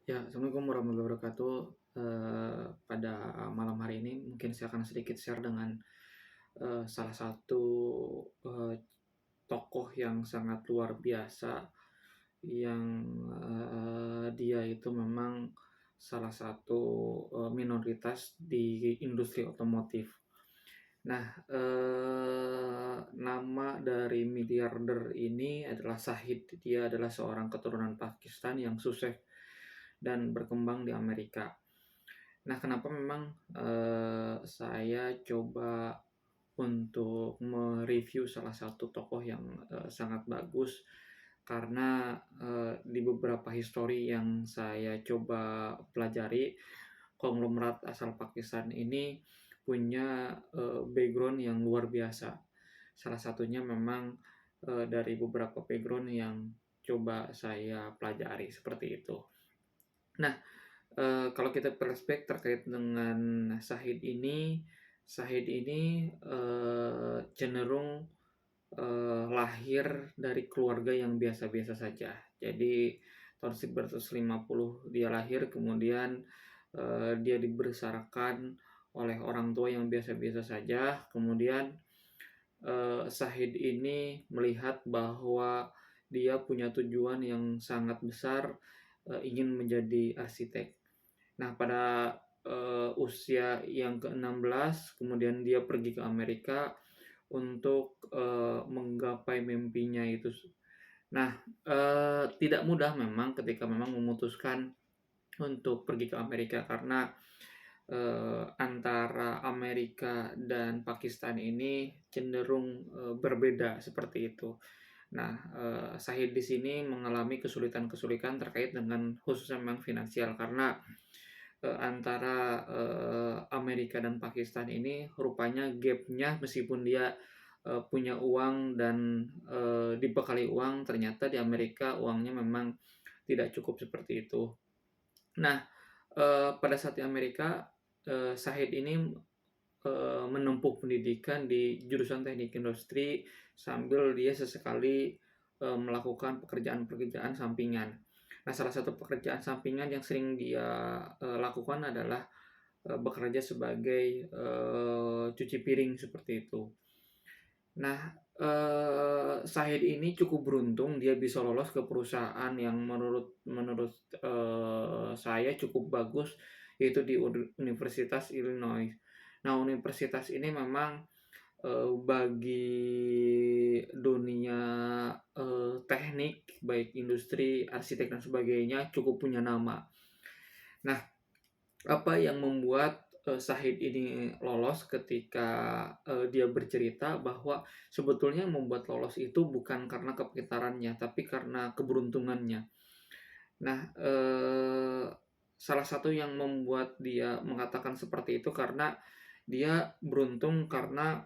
Ya, Assalamualaikum warahmatullahi wabarakatuh. Pada malam hari ini mungkin saya akan sedikit share dengan salah satu eh, tokoh yang sangat luar biasa yang dia itu memang salah satu minoritas di industri otomotif. Nah, nama dari miliarder ini adalah Shahid. Dia adalah seorang keturunan Pakistan yang sukses dan berkembang di Amerika. Nah, kenapa memang, saya coba untuk mereview salah satu tokoh yang, sangat bagus, karena, di beberapa histori yang saya coba pelajari, konglomerat asal Pakistan ini punya, background yang luar biasa. Salah satunya memang, dari beberapa background yang coba saya pelajari, seperti itu. Nah, kalau kita flashback terkait dengan Shahid ini, cenderung, lahir dari keluarga yang biasa-biasa saja. Jadi tahun 1950 dia lahir, kemudian, dia dibesarkan oleh orang tua yang biasa-biasa saja. Kemudian, Shahid ini melihat bahwa dia punya tujuan yang sangat besar, ingin menjadi arsitek. Nah, pada, usia yang ke-16 kemudian dia pergi ke Amerika untuk, menggapai mimpinya itu. Nah, tidak mudah memang ketika memang memutuskan untuk pergi ke Amerika karena, antara Amerika dan Pakistan ini cenderung, berbeda seperti itu. Nah, Shahid di sini mengalami kesulitan-kesulitan terkait dengan khususnya memang finansial karena antara, Amerika dan Pakistan ini rupanya gapnya meskipun dia, punya uang dan, dibekali uang, ternyata di Amerika uangnya memang tidak cukup seperti itu. Nah, pada saat di Amerika, Shahid ini, menempuh pendidikan di jurusan teknik industri sambil dia sesekali, melakukan pekerjaan-pekerjaan sampingan. Nah, salah satu pekerjaan sampingan yang sering dia, lakukan adalah, bekerja sebagai, cuci piring seperti itu. Nah, Shahid ini cukup beruntung dia bisa lolos ke perusahaan yang menurut menurut, saya cukup bagus, yaitu di Universitas Illinois. Nah, universitas ini memang, bagi dunia, teknik, baik industri, arsitek dan sebagainya cukup punya nama. Nah, apa yang membuat, Shahid ini lolos ketika, dia bercerita bahwa sebetulnya yang membuat lolos itu bukan karena kepintarannya, tapi karena keberuntungannya. Nah, salah satu yang membuat dia mengatakan seperti itu karena dia beruntung karena,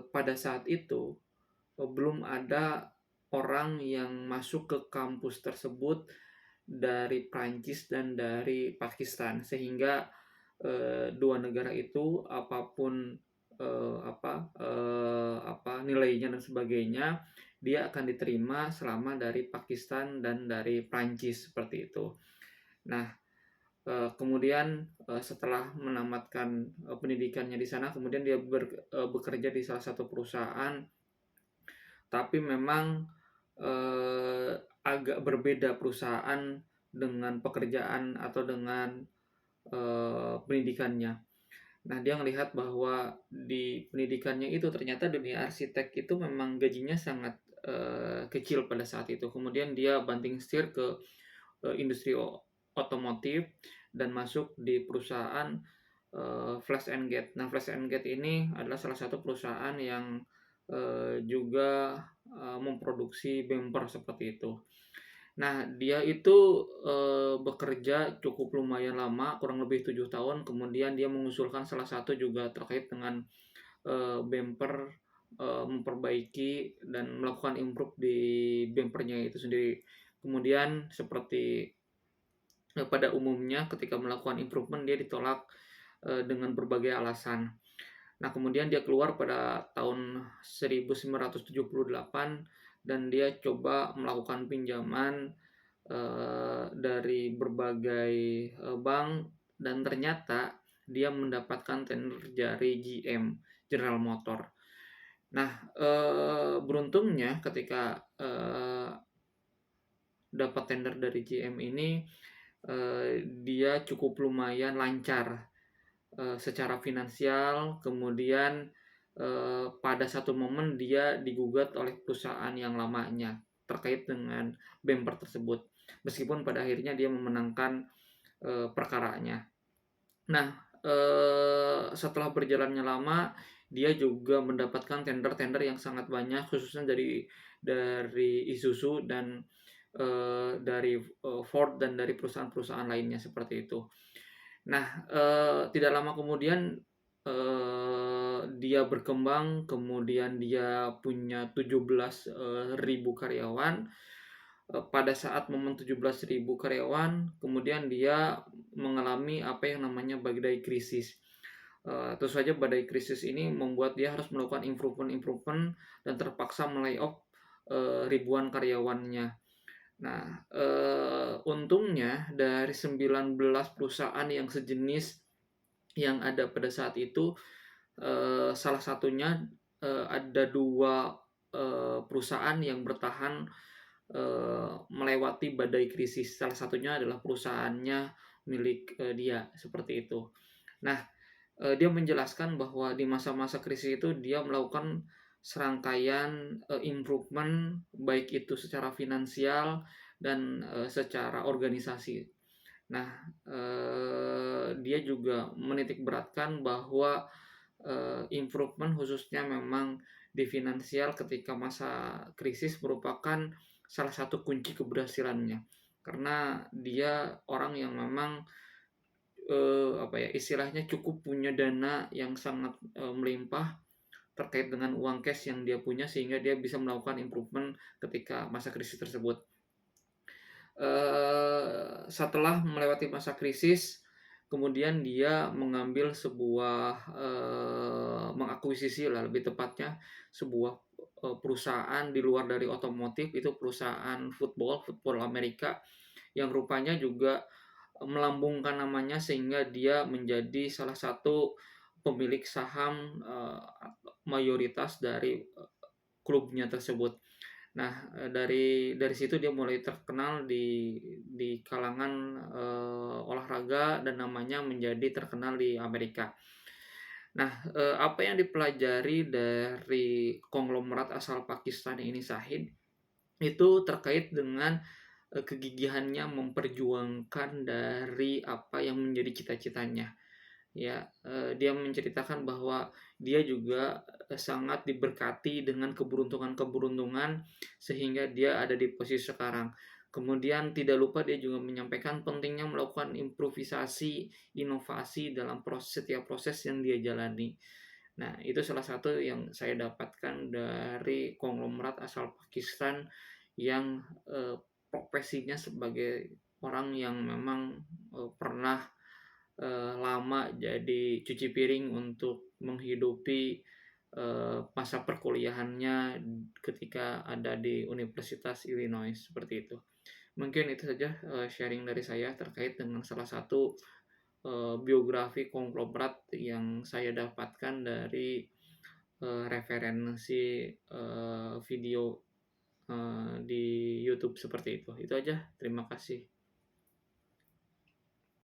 pada saat itu, belum ada orang yang masuk ke kampus tersebut dari Prancis dan dari Pakistan, sehingga dua negara itu apapun, nilainya dan sebagainya, dia akan diterima selama dari Pakistan dan dari Prancis, seperti itu. Nah, kemudian, setelah menamatkan, pendidikannya di sana, kemudian dia bekerja di salah satu perusahaan, tapi memang, agak berbeda perusahaan dengan pekerjaan atau dengan, pendidikannya. Nah, dia melihat bahwa di pendidikannya itu ternyata dunia arsitek itu memang gajinya sangat, kecil pada saat itu. Kemudian dia banting setir ke, industri otomotif dan masuk di perusahaan, Flash& Gate. Nah, Flash& Gate ini adalah salah satu perusahaan yang, juga, memproduksi bumper seperti itu. Nah, dia itu, bekerja cukup lumayan lama, kurang lebih 7 tahun, kemudian dia mengusulkan salah satu juga terkait dengan, bumper, memperbaiki dan melakukan improve di bumpernya itu sendiri. Kemudian seperti, pada umumnya ketika melakukan improvement dia ditolak, dengan berbagai alasan. Nah, kemudian dia keluar pada tahun 1978 dan dia coba melakukan pinjaman, dari berbagai, bank dan ternyata dia mendapatkan tender dari GM, General Motor. Nah, beruntungnya ketika, dapat tender dari GM ini, dia cukup lumayan lancar, secara finansial, kemudian, pada satu momen dia digugat oleh perusahaan yang lamanya terkait dengan bemper tersebut. Meskipun pada akhirnya dia memenangkan, perkaranya. Nah, setelah berjalannya lama, dia juga mendapatkan tender-tender yang sangat banyak, khususnya dari Isuzu dan, dari, Ford dan dari perusahaan-perusahaan lainnya, seperti itu. Nah, tidak lama kemudian, dia berkembang, kemudian dia punya 17.000 karyawan. Pada saat momen 17.000 karyawan, kemudian dia mengalami apa yang namanya badai krisis. Tentu saja badai krisis ini membuat dia harus melakukan improvement dan terpaksa me-layoff, ribuan karyawannya. Nah, untungnya dari 19 perusahaan yang sejenis yang ada pada saat itu, salah satunya, ada 2 perusahaan yang bertahan, melewati badai krisis. Salah satunya adalah perusahaannya milik, dia, seperti itu. Nah, dia menjelaskan bahwa di masa-masa krisis itu dia melakukan serangkaian, improvement, baik itu secara finansial dan, secara organisasi. Nah, dia juga menitikberatkan bahwa, improvement khususnya memang di finansial ketika masa krisis merupakan salah satu kunci keberhasilannya. Karena dia orang yang memang, apa ya, istilahnya cukup punya dana yang sangat, melimpah terkait dengan uang cash yang dia punya sehingga dia bisa melakukan improvement ketika masa krisis tersebut. Setelah melewati masa krisis, kemudian dia mengambil sebuah, mengakuisisi lah lebih tepatnya sebuah, perusahaan di luar dari otomotif, itu perusahaan football Amerika yang rupanya juga melambungkan namanya sehingga dia menjadi salah satu pemilik saham, mayoritas dari, klubnya tersebut. Nah, dari situ dia mulai terkenal di kalangan, olahraga dan namanya menjadi terkenal di Amerika. Nah, apa yang dipelajari dari konglomerat asal Pakistan ini Shahid, itu terkait dengan, kegigihannya memperjuangkan dari apa yang menjadi cita-citanya. Ya, dia menceritakan bahwa dia juga, sangat diberkati dengan keberuntungan-keberuntungan sehingga dia ada di posisi sekarang. Kemudian tidak lupa dia juga menyampaikan pentingnya melakukan improvisasi, inovasi dalam setiap proses yang dia jalani. Nah, itu salah satu yang saya dapatkan dari konglomerat asal Pakistan yang, profesinya sebagai orang yang memang, pernah, lama jadi cuci piring untuk menghidupi, masa perkuliahannya ketika ada di Universitas Illinois, seperti itu. Mungkin itu saja, sharing dari saya terkait dengan salah satu, biografi konglomerat yang saya dapatkan dari, referensi, video, di YouTube seperti itu. Itu aja, terima kasih.